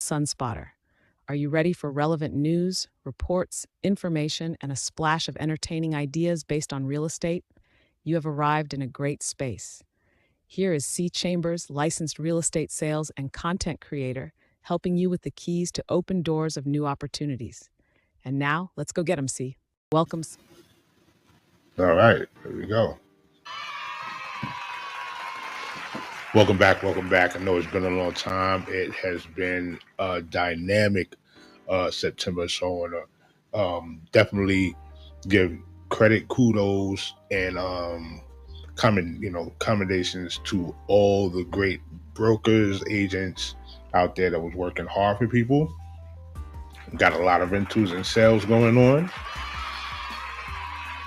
SunSpotter. Are you ready for relevant news, reports, information, and a splash of entertaining ideas based on real estate? You have arrived in a great space. Here is C. Chambers, licensed real estate sales and content creator, helping you with the keys to open doors of new opportunities. And now, let's go get them, C. Welcome. All right, here we go. Welcome back. Welcome back. I know it's been a long time. It has been a dynamic September, so I want to definitely give credit, kudos, and commendations to all the great brokers, agents out there that was working hard for people. Got a lot of rentals and sales going on.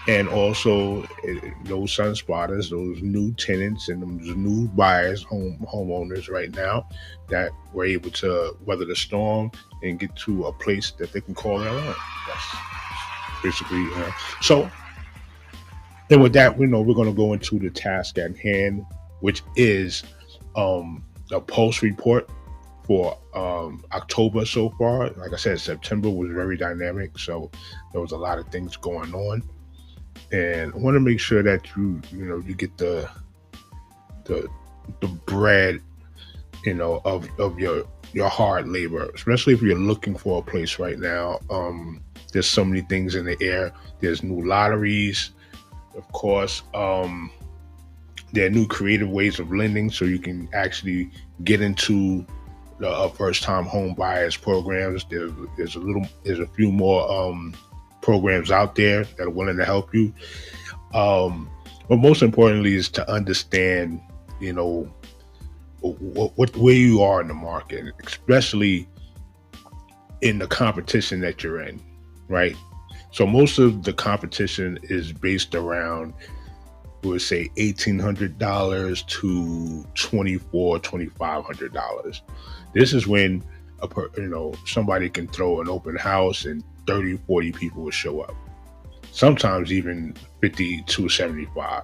And also those sun spotters, those new tenants and those new buyers, homeowners right now that were able to weather the storm and get to a place that they can call their own. That's basically so. And with that, we know we're going to go into the task at hand, which is the Pulse Report for October so far. Like I said, September was very dynamic, so there was a lot of things going on. And I want to make sure that you get the bread, of your hard labor, especially if you're looking for a place right now. There's so many things in the air. There's new lotteries, of course. There are new creative ways of lending, so you can actually get into the first-time home buyers programs. There's a few more programs out there that are willing to help you. But most importantly is to understand, where you are in the market, especially in the competition that you're in, right? So most of the competition is based around, we would say, $1,800 to $2,500. This is when somebody can throw an open house and 30, 40 people will show up. Sometimes even 50 to 75.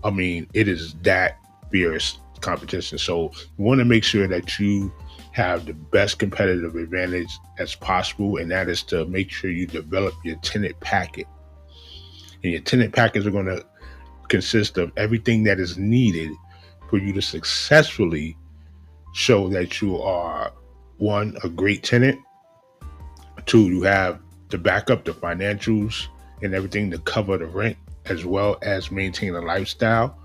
I mean, it is that fierce competition. So you want to make sure that you have the best competitive advantage as possible, and that is to make sure you develop your tenant packet. And your tenant packets are going to consist of everything that is needed for you to successfully show that you are, one, a great tenant. Two, you have to back up the financials and everything to cover the rent as well as maintain a lifestyle.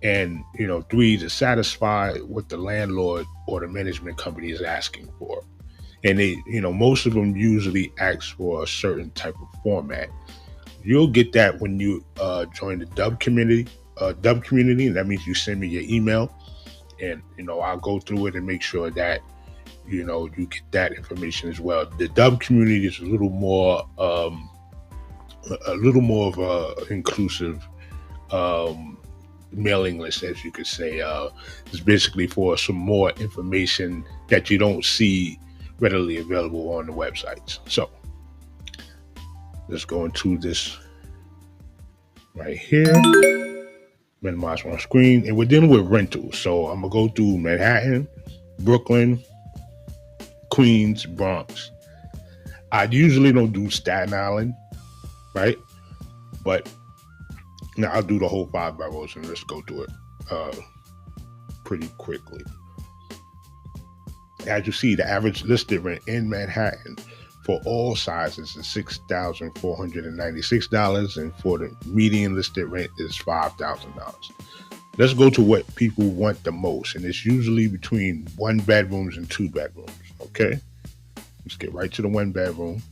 And, three, to satisfy what the landlord or the management company is asking for. And they, most of them usually ask for a certain type of format. You'll get that when you join the Dub community. And that means you send me your email, and I'll go through it and make sure that you get that information as well. The Dub community is a little more of a inclusive mailing list, as you could say. It's basically for some more information that you don't see readily available on the websites. So let's go into this right here. Minimize my screen, and we're dealing with rentals. So I'm gonna go through Manhattan, Brooklyn, Queens, Bronx. I usually don't do Staten Island, right? But now I'll do the whole 5 boroughs, and let's go through it pretty quickly. As you see, the average listed rent in Manhattan for all sizes is $6,496, and for the median listed rent is $5,000. Let's go to what people want the most, and it's usually between 1 bedrooms and 2 bedrooms. Okay, let's get right to the 1 bedroom,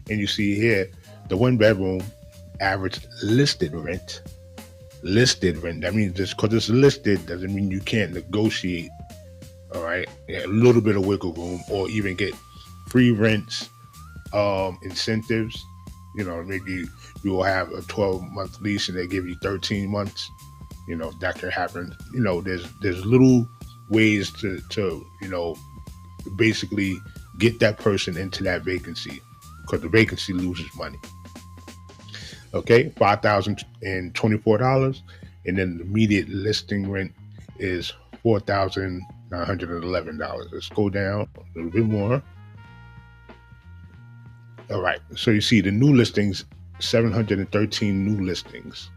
and you see here the 1 bedroom average listed rent. That means just because it's listed doesn't mean you can't negotiate. All right, a little bit of wiggle room, or even get free rents, incentives. Maybe you will have a 12-month lease and they give you 13 months. That can happen. There's little ways to basically get that person into that vacancy, because the vacancy loses money. Okay, $5,024, and then the immediate listing rent is $4,000 $911. Let's go down a little bit more. All right. So you see the new listings, 713 new listings.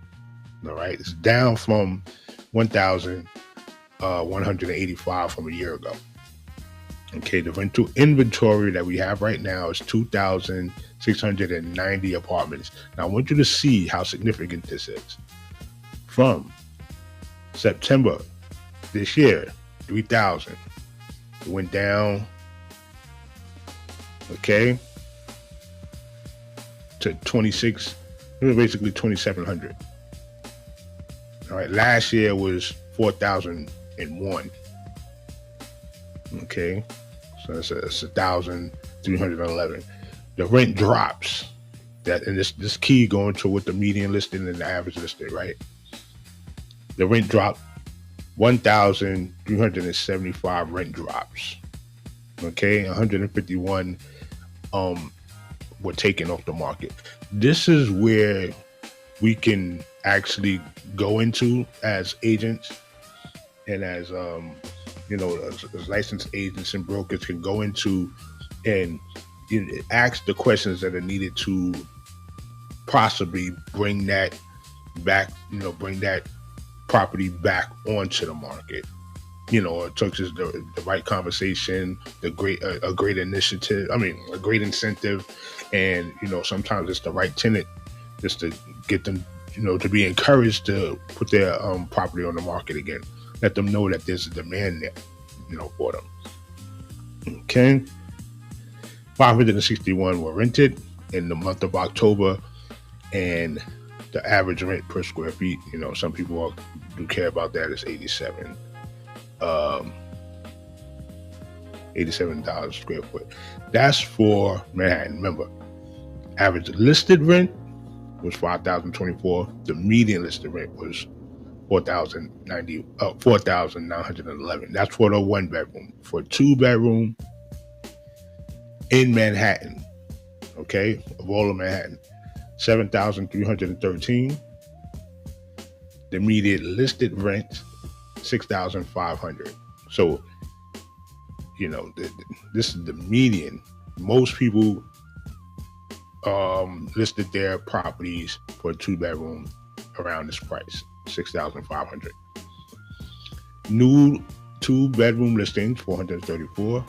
All right. It's down from 1,185 from a year ago. Okay. The rental inventory that we have right now is 2,690 apartments. Now I want you to see how significant this is. From September this year, 3,000. It went down. Okay. To 26, it was basically 2,700. All right, last year was 4,001. Okay, so it's 1,311. The rent drops. That, and this key going to what the median listing and the average listing, right? The rent dropped 1,375 rent drops. Okay, 151 were taken off the market. This is where we can actually go into as agents and as as licensed agents and brokers can go into and ask the questions that are needed to possibly bring that back, bring that property back onto the market. It took just the right conversation, a great initiative. I mean, a great incentive, and sometimes it's the right tenant just to get them, to be encouraged to put their property on the market again. Let them know that there's a demand there, for them. Okay, 561 were rented in the month of October, and the average rent per square feet, some people do care about that, is $87 a square foot. That's for Manhattan. Remember, average listed rent was $5,024. The median listed rent was $4,911. That's for the 1 bedroom. For a 2 bedroom in Manhattan, okay, of all of Manhattan, $7,313. The median listed rent, $6,500. So, this is the median. Most people listed their properties for a 2 bedroom around this price, $6,500. New 2 bedroom listings, 434.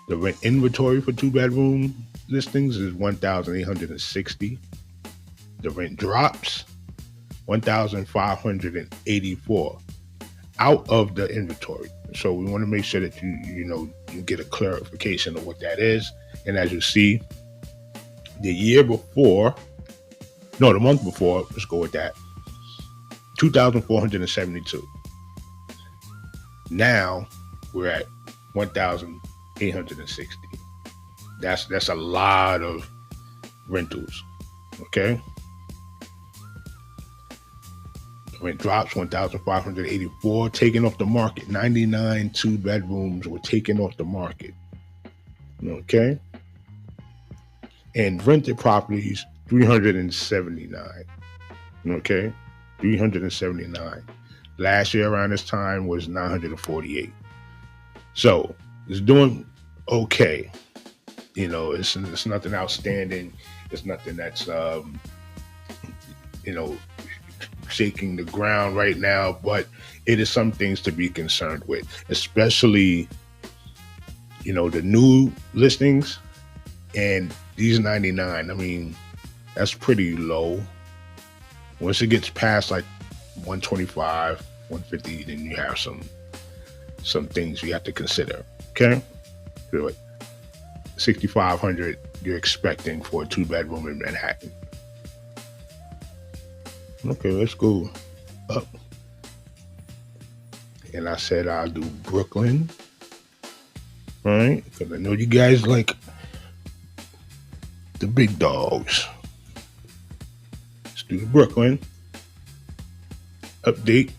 The rent inventory for 2 bedroom listings is 1,860. The rent drops 1,584 out of the inventory. So we want to make sure that you get a clarification of what that is. And as you see, the month before, let's go with that, 2,472. Now we're at 1,860. That's a lot of rentals. Okay. Rent drops 1,584, taken off the market. 99 2 bedrooms were taken off the market. Okay. And rented properties, 379. Okay. 379. Last year around this time was 948. So it's doing okay. It's nothing outstanding. It's nothing that's shaking the ground right now, but it is some things to be concerned with, especially the new listings and these 99. I mean, that's pretty low. Once it gets past like 125, 150, then you have some things you have to consider. Okay, good. 6,500 you're expecting for a 2 bedroom in Manhattan. Okay, let's go up. And I said I'll do Brooklyn, right? Because I know you guys like the big dogs. Let's do Brooklyn. Update.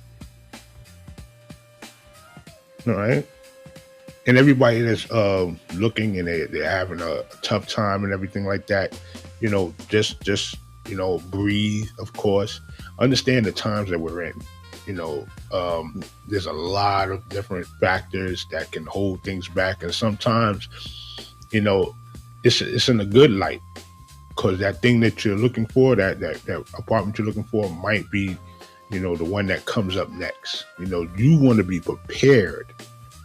All right. And everybody that's looking and they're having a tough time and everything like that, just breathe, of course. Understand the times that we're in. You know, there's a lot of different factors that can hold things back, and sometimes, you know, it's in a good light because that thing that you're looking for, that apartment you're looking for, might be, the one that comes up next. You want to be prepared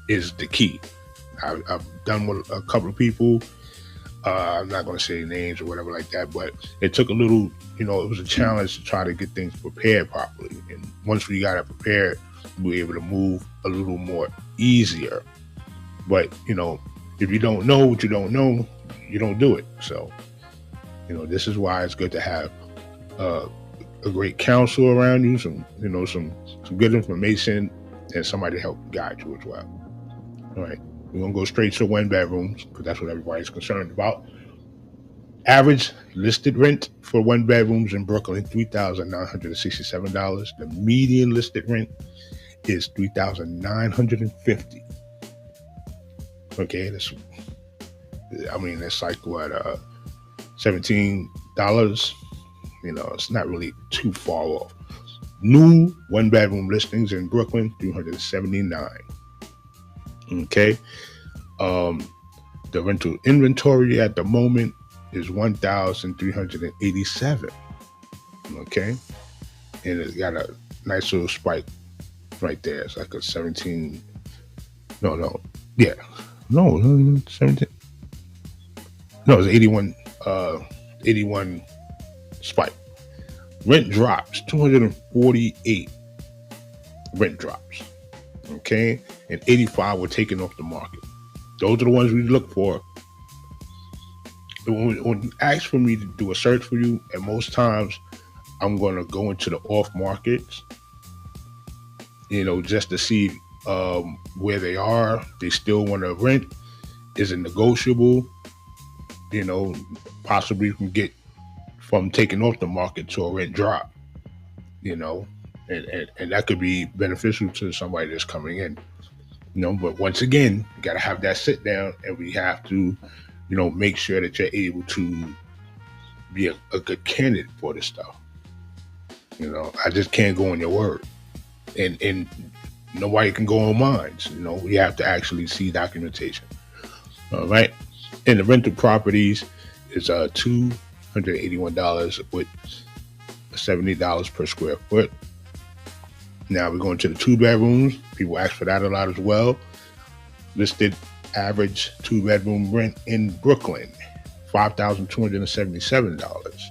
is the key. I've done with a couple of people. I'm not going to say names or whatever like that, but it took a little, it was a challenge to try to get things prepared properly. And once we got it prepared, we were able to move a little more easier. But, if you don't know what you don't know, you don't do it. So, this is why it's good to have uh, a great counsel around you, some good information, and somebody to help guide you as well. All right. We're going to go straight to one bedrooms because that's what everybody's concerned about. Average listed rent for one bedrooms in Brooklyn, $3,967. The median listed rent is $3,950. Okay, that's like what, $17. It's not really too far off. New one bedroom listings in Brooklyn, 379. Okay. The rental inventory at the moment is 1,387. Okay. And it's got a nice little spike right there. It's like a 17. No. Yeah. No, 17. No, it's 81. 81 spike. Rent drops, 248 rent drops. Okay. And 85 were taken off the market. Those are the ones we look for. When you ask for me to do a search for you, and most times I'm going to go into the off markets, just to see where they are. They still want to rent. Is it negotiable? Possibly you can get from taking off the market to a rent drop, and that could be beneficial to somebody that's coming in. But once again, you got to have that sit down, and we have to, make sure that you're able to be a good candidate for this stuff. I just can't go on your word, and nobody can go on mine. We have to actually see documentation. All right, and the rental properties is $281 with $70 per square foot. Now we're going to the two bedrooms. People ask for that a lot as well. Listed average two bedroom rent in Brooklyn, $5,277.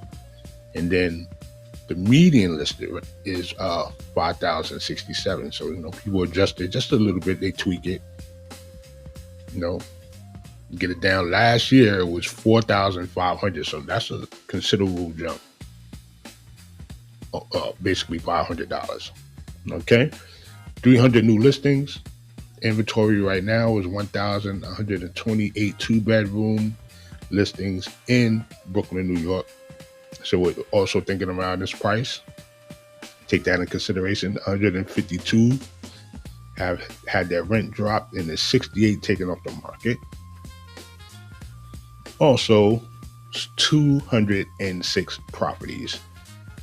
And then the median listed is $5,067. So, people adjust it just a little bit. They tweak it, get it down. Last year it was $4,500. So that's a considerable jump. Basically $500. Okay, 300 new listings. Inventory right now is 1,128 two-bedroom listings in Brooklyn, New York. So we're also thinking around this price. Take that in consideration. 152 have had their rent dropped, and there's 68 taken off the market. Also, 206 properties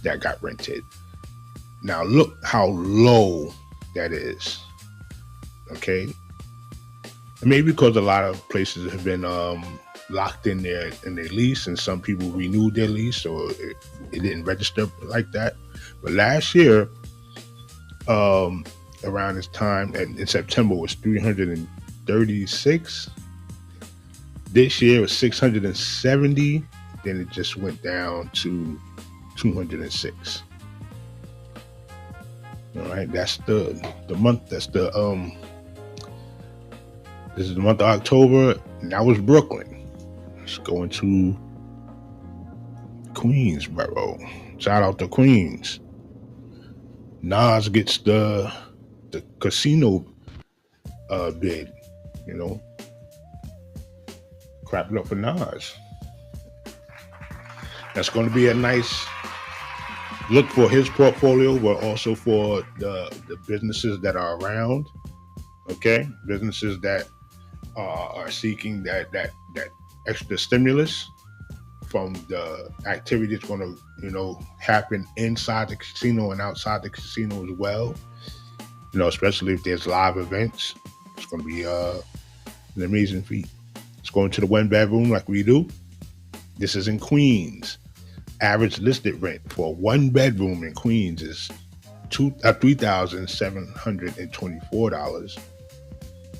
that got rented. Now look how low that is. Okay, maybe because a lot of places have been locked in their lease, and some people renewed their lease, so it didn't register like that. But last year, around this time in September, was 336. This year was 670. Then it just went down to 206. All right, that's the month. This is the month of October, and that was Brooklyn. Let's go into Queensboro. Shout out to Queens. Nas gets the casino bid. Crap it up for Nas. That's going to be a nice look for his portfolio, but also for the businesses that are around. Okay, businesses that are seeking that extra stimulus from the activity that's going to, happen inside the casino and outside the casino as well. Especially if there's live events, it's going to be an amazing feat. Let's go into the one bedroom like we do. This is in Queens. Average listed rent for a one bedroom in Queens is $3,724,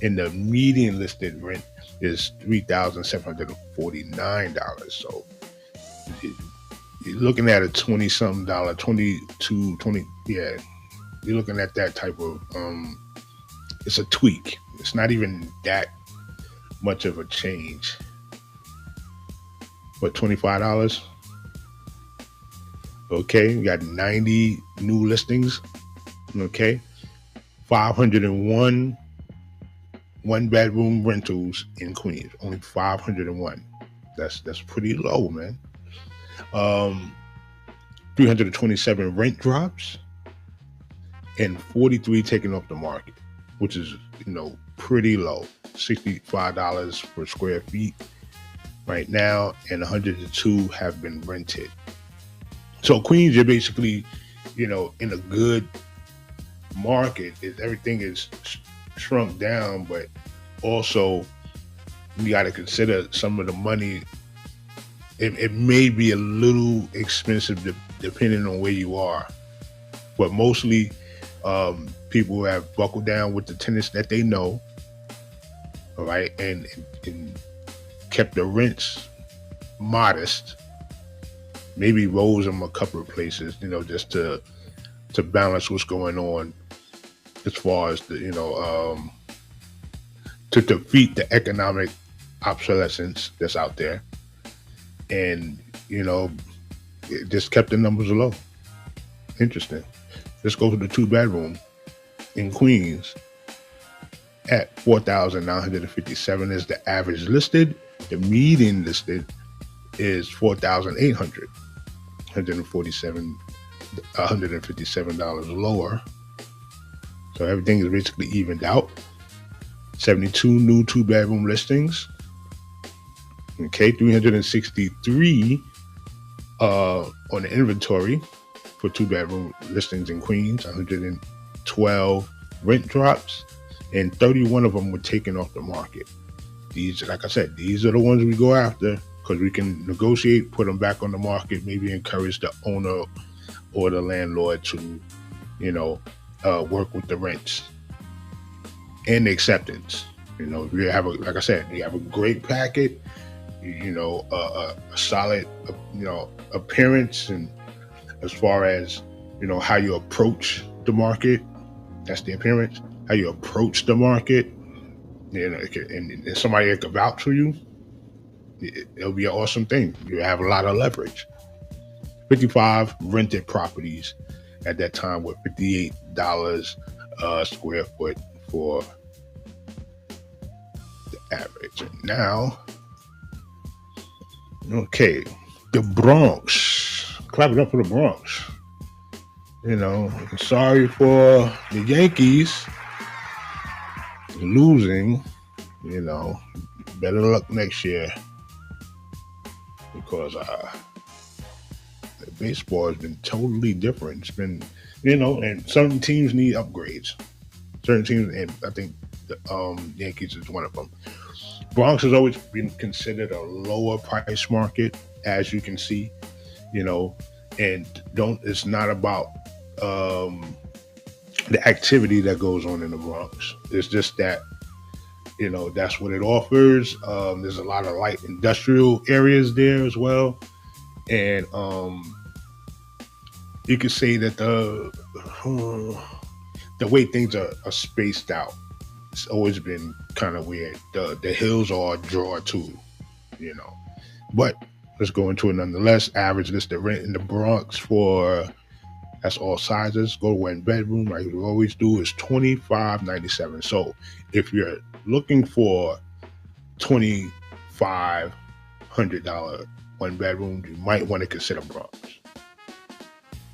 and the median listed rent is $3,749. So you're looking at a 20 something dollar, 22, 20, yeah. You're looking at that type of it's a tweak. It's not even that much of a change. But $25? Okay, we got 90 new listings. Okay. 501 one bedroom rentals in Queens. Only 501. That's pretty low, man. 327 rent drops and 43 taken off the market, which is, pretty low. $65 per square feet right now, and 102 have been rented. So Queens, you're basically, in a good market. Everything is shrunk down, but also you got to consider some of the money. It may be a little expensive depending on where you are, but mostly people have buckled down with the tenants that they know, all right, and kept the rents modest. Maybe rose them a couple of places, just to balance what's going on as far as the, to defeat the economic obsolescence that's out there. And, it just kept the numbers low. Interesting. Let's go to the two bedroom in Queens at $4,957 is the average listed. The median listed is $4,800, $157 lower. So everything is basically evened out. 72 new two bedroom listings. Okay, 363 on the inventory for two bedroom listings in Queens. 112 rent drops, and 31 of them were taken off the market. These, like I said, these are the ones we go after because we can negotiate, put them back on the market, maybe encourage the owner or the landlord to, work with the rents and the acceptance. We have like I said, you have a great packet, a solid, appearance, and as far as, how you approach the market, that's the appearance, how you approach the market, and somebody that can vouch for you, it'll be an awesome thing. You have a lot of leverage. 55 rented properties at that time with $58 a square foot for the average. And now, okay, the Bronx. Clap it up for the Bronx. Sorry for the Yankees losing. Better luck next year because baseball has been totally different. It's been, and certain teams need upgrades. Certain teams, and I think the Yankees is one of them. Bronx has always been considered a lower price market, as you can see, and it's not about the activity that goes on in the Bronx. It's just that, that's what it offers. There's a lot of light industrial areas there as well. And you could say that the way things are spaced out, it's always been kind of weird. The hills are a draw too, But let's go into it nonetheless. Average listed rent in the Bronx that's all sizes. Go to one bedroom, like we always do, is $25.97. So if you're looking for $2,500 one bedroom, you might want to consider Bronx.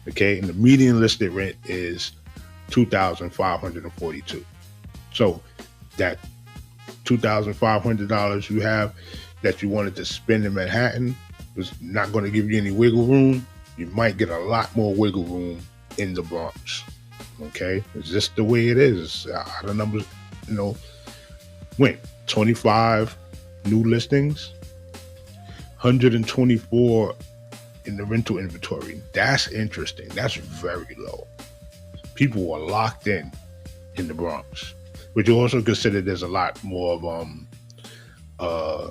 Okay, and the median listed rent is $2,542. So that $2,500 you have that you wanted to spend in Manhattan, is not going to give you any wiggle room, you might get a lot more wiggle room in the Bronx. Okay, it's just the way it is. How the numbers, went 25 new listings, 124 in the rental inventory. That's interesting. That's very low. People were locked in the Bronx. But you also consider there's a lot more of uh,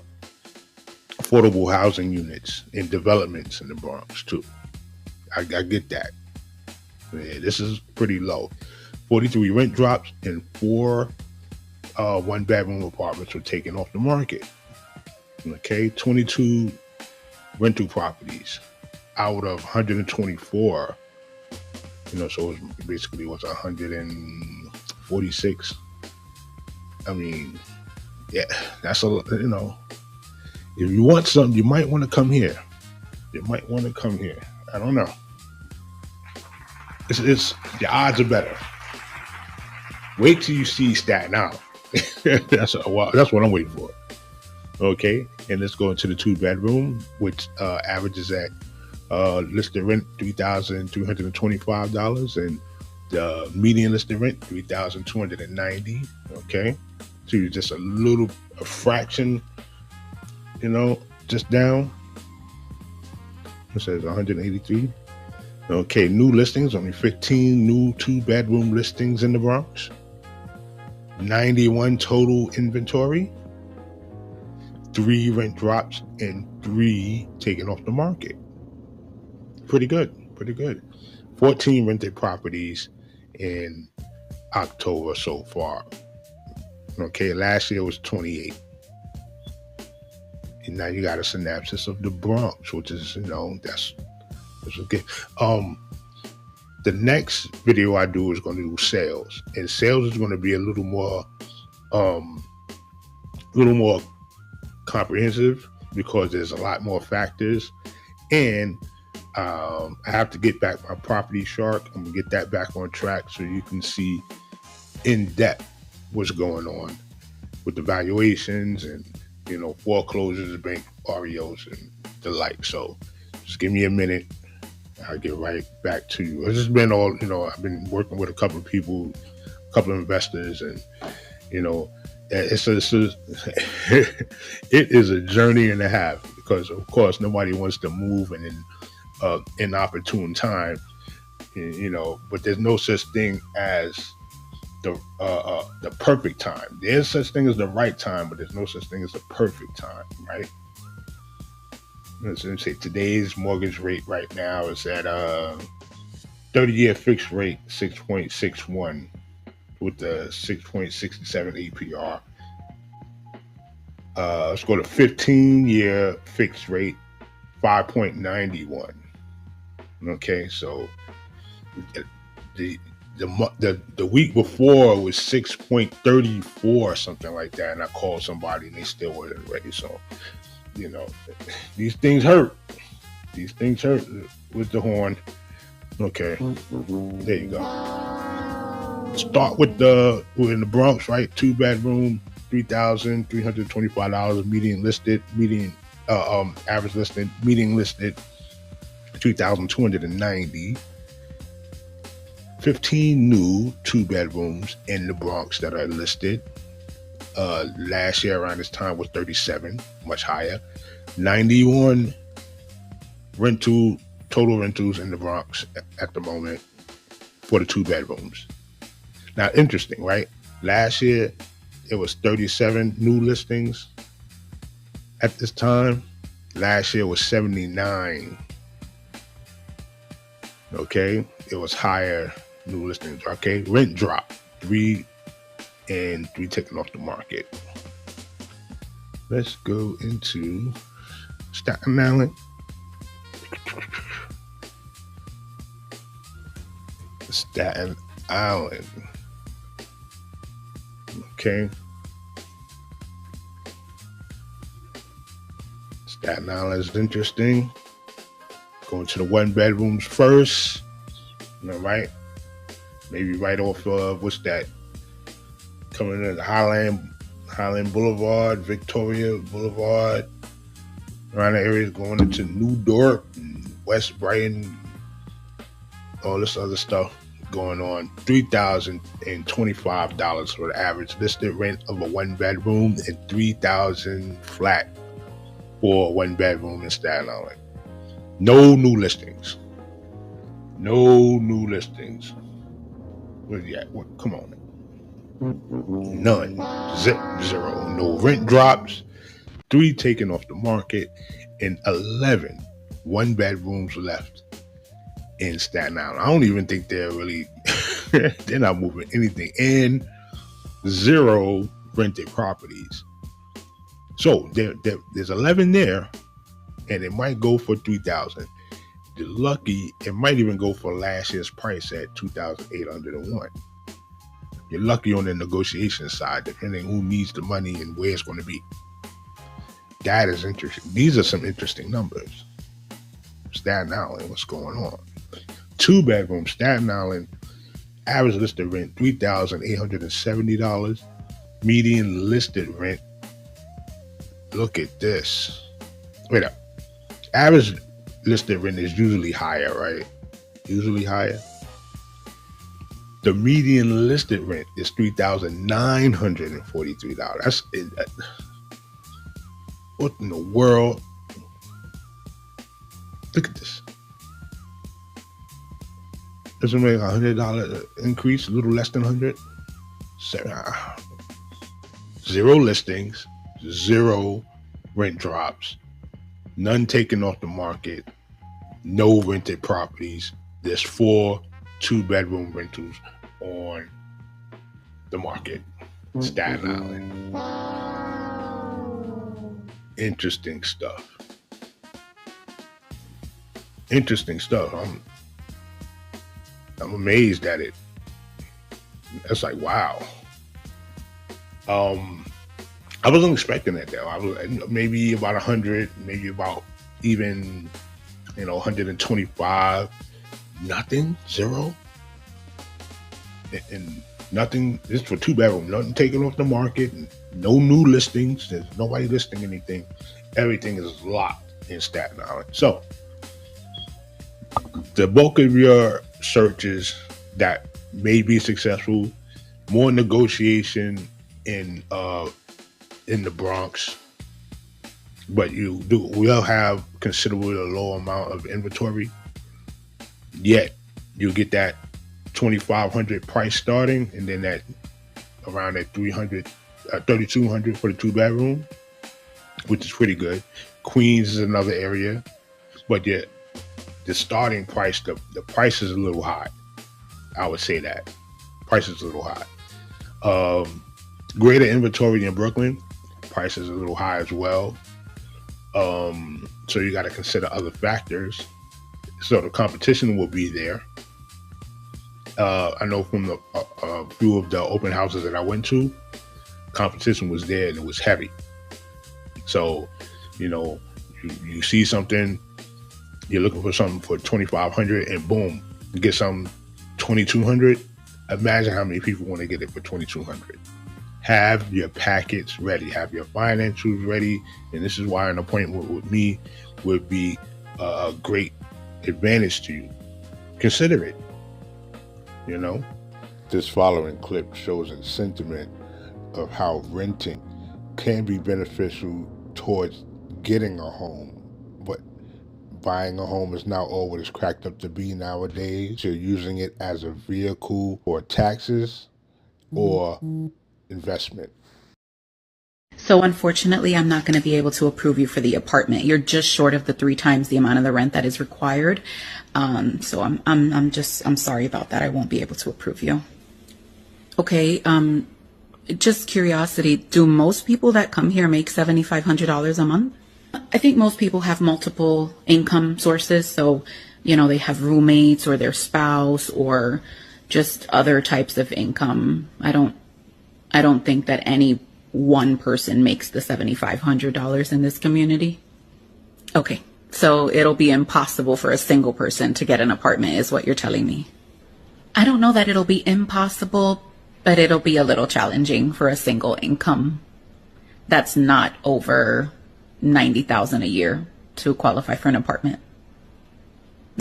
affordable housing units and developments in the Bronx too. I get that. Yeah, this is pretty low. 43 rent drops and 4 one-bedroom apartments were taken off the market. Okay, 22 rental properties out of 124. So it basically was 146. I mean, yeah, that's a. If you want something, you might want to come here. I don't know. It's the odds are better. Wait till you see Staten Island. That's what I'm waiting for. Okay, and let's go into the 2-bedroom, which averages at listed rent $3,325, and the median listed rent $3,290. Okay, so you're just a fraction, just down. It says 183. Okay, new listings, only 15 new 2-bedroom listings in the Bronx. 91 total inventory. 3 rent drops and 3 taken off the market. Pretty good. 14 rented properties in October so far. Okay, last year was 28. And now you got a synopsis of the Bronx, which is, that's okay. The next video I do is going to do sales, and sales is going to be a little more comprehensive because there's a lot more factors, and I have to get back my property shark. I'm gonna get that back on track so you can see in depth what's going on with the valuations and foreclosures, bank REOs, and the like. So just give me a minute. I'll get right back to you. It's just been I've been working with a couple of people, a couple of investors, and it is a journey and a half because of course nobody wants to move in an inopportune time, but there's no such thing as the perfect time. There's such thing as the right time, but there's no such thing as the perfect time, right? Let's say today's mortgage rate right now is at 30-year fixed rate 6.61 with the 6.67 APR. Let's go to 15-year fixed rate 5.91. Okay, so the week before was 6.34, something like that, and I called somebody and they still weren't ready. So these things hurt. These things hurt with the horn. Okay, there you go. Start with we're in the Bronx, right? 2-bedroom, $3,325 median average listed, median listed $2,290. 15 new 2-bedrooms in the Bronx that are listed. Last year around this time was 37, much higher. 91 total rentals in the Bronx at the moment for the 2-bedrooms. Now, interesting, right? Last year it was 37 new listings at this time. Last year was 79. Okay, it was higher new listings. Okay, rent drop 3 taken off the market. Let's go into Staten Island. Staten Island. Okay. Staten Island is interesting. Going to the 1-bedrooms first. All right. Maybe right off of what's that? Coming in Highland Boulevard, Victoria Boulevard. around the areas going into New Dorp and West Brighton, all this other stuff going on. $3,025 for the average listed rent of a 1-bedroom and $3,000 flat for a 1-bedroom in Staten Island. No new listings. No new listings. Where's he at? What? Come on. None. Zero. No rent drops. 3 taken off the market, and 11 1-bedrooms left in Staten Island. I don't even think they're really they're not moving anything, and 0 rented properties. So there's 11 there, and it might go for $3,000. You're lucky, it might even go for last year's price at $2,801. You're lucky on the negotiation side, depending who needs the money and where it's going to be. That is interesting. These are some interesting numbers. Staten Island, what's going on? 2-bedroom Staten Island, average listed rent $3,870. Median listed rent. Look at this. Wait up. Average listed rent is usually higher, right? Usually higher. The median listed rent is $3,943. That's what in the world? Look at this. Doesn't make $100 increase, a little less than 100. 0 listings, 0 rent drops, none taken off the market, no rented properties. There's 4 2-bedroom rentals on the market. Staten Island. Interesting stuff. Interesting stuff. I'm amazed at it. It's like, wow. I wasn't expecting that though. I was maybe about 100, maybe about even 125. Nothing, 0, and nothing. This is for 2-bedroom. Nothing taken off the market. No new listings. There's nobody listing anything. Everything is locked in Staten Island. So the bulk of your searches that may be successful, more negotiation in the Bronx, but you will have considerably a low amount of inventory. Yet you'll get that 2,500 price starting, and then that around that 3,200 for the 2-bedroom, which is pretty good. Queens is another area, but yet the starting price, the price is a little high. I would say that price is a little high. Greater inventory in Brooklyn, price is a little high as well. So you got to consider other factors. So the competition will be there. I know from the few of the open houses that I went to, competition was there and it was heavy. So, you see something, you're looking for something for 2,500, and boom, you get some 2,200. Imagine how many people want to get it for 2,200. Have your packets ready, have your financials ready, and this is why an appointment with me would be a great advantage to you. Consider it. This following clip shows a sentiment of how renting can be beneficial towards getting a home, but buying a home is not all what it's cracked up to be nowadays. You're using it as a vehicle for taxes or investment. So unfortunately, I'm not going to be able to approve you for the apartment. You're just short of the 3 times the amount of the rent that is required. So I'm sorry about that. I won't be able to approve you. Okay. Just curiosity. Do most people that come here make $7,500 a month? I think most people have multiple income sources. So, they have roommates or their spouse or just other types of income. I don't think that any one person makes the $7,500 in this community. Okay, so it'll be impossible for a single person to get an apartment is what you're telling me. I don't know that it'll be impossible, but it'll be a little challenging for a single income that's not over $90,000 a year to qualify for an apartment.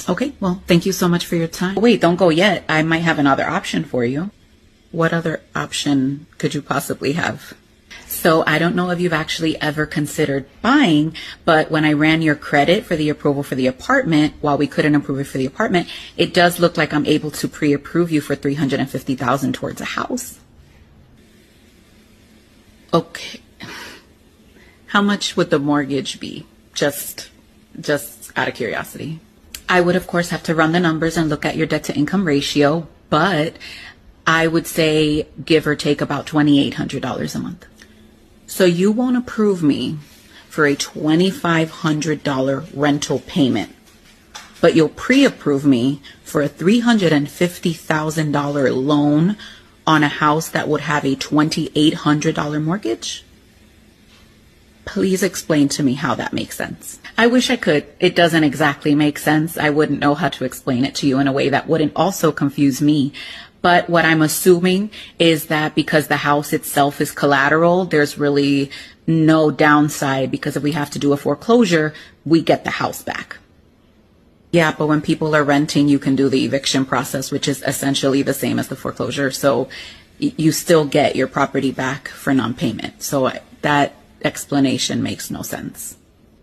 Okay, well, thank you so much for your time. Wait, don't go yet. I might have another option for you. What other option could you possibly have? So I don't know if you've actually ever considered buying, but when I ran your credit for the approval for the apartment, while we couldn't approve it for the apartment, it does look like I'm able to pre-approve you for $350,000 towards a house. Okay. How much would the mortgage be? Just out of curiosity. I would, of course, have to run the numbers and look at your debt to income ratio, but I would say give or take about $2,800 a month. So you won't approve me for a $2,500 rental payment, but you'll pre-approve me for a $350,000 loan on a house that would have a $2,800 mortgage? Please explain to me how that makes sense. I wish I could. It doesn't exactly make sense. I wouldn't know how to explain it to you in a way that wouldn't also confuse me. But what I'm assuming is that because the house itself is collateral, there's really no downside, because if we have to do a foreclosure, we get the house back. Yeah, but when people are renting, you can do the eviction process, which is essentially the same as the foreclosure. So you still get your property back for non-payment. So that explanation makes no sense.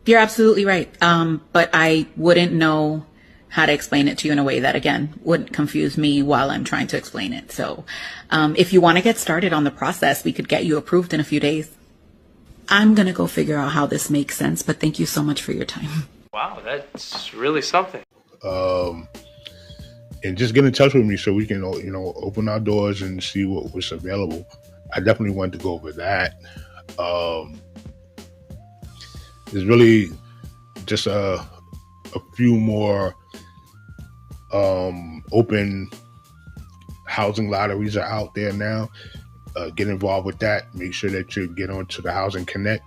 You're absolutely right. But I wouldn't know how to explain it to you in a way that, again, wouldn't confuse me while I'm trying to explain it. So if you want to get started on the process, we could get you approved in a few days. I'm going to go figure out how this makes sense, but thank you so much for your time. Wow, that's really something. And just get in touch with me so we can, open our doors and see what's available. I definitely want to go over that. There's really just a few more open housing lotteries are out there now. Get involved with that. Make sure that you get onto the Housing Connect,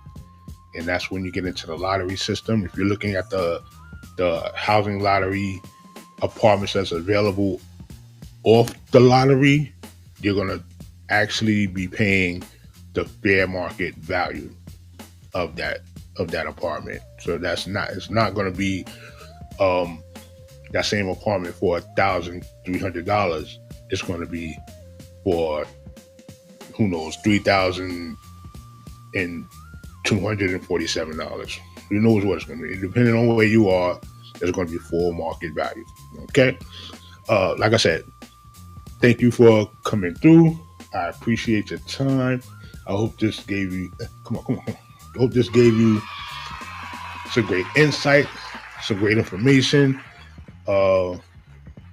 and that's when you get into the lottery system. If you're looking at the housing lottery apartments that's available off the lottery, you're gonna actually be paying the fair market value of that apartment. So it's not gonna be that same apartment for $1,300. It's going to be for, who knows, $3,247. Who knows what it's going to be? Depending on where you are, it's going to be full market value. Okay. Like I said, thank you for coming through. I appreciate your time. I hope this gave you, come on. I hope this gave you some great insight, some great information.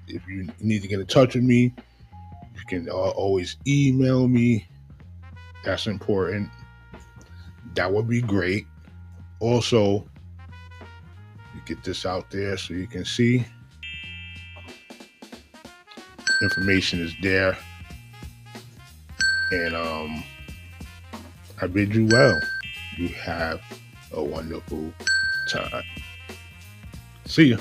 If you need to get in touch with me, you can always email me. That's important. That would be great. Also, you get this out there so you can see. Information is there. And I bid you well. You have a wonderful time. See ya.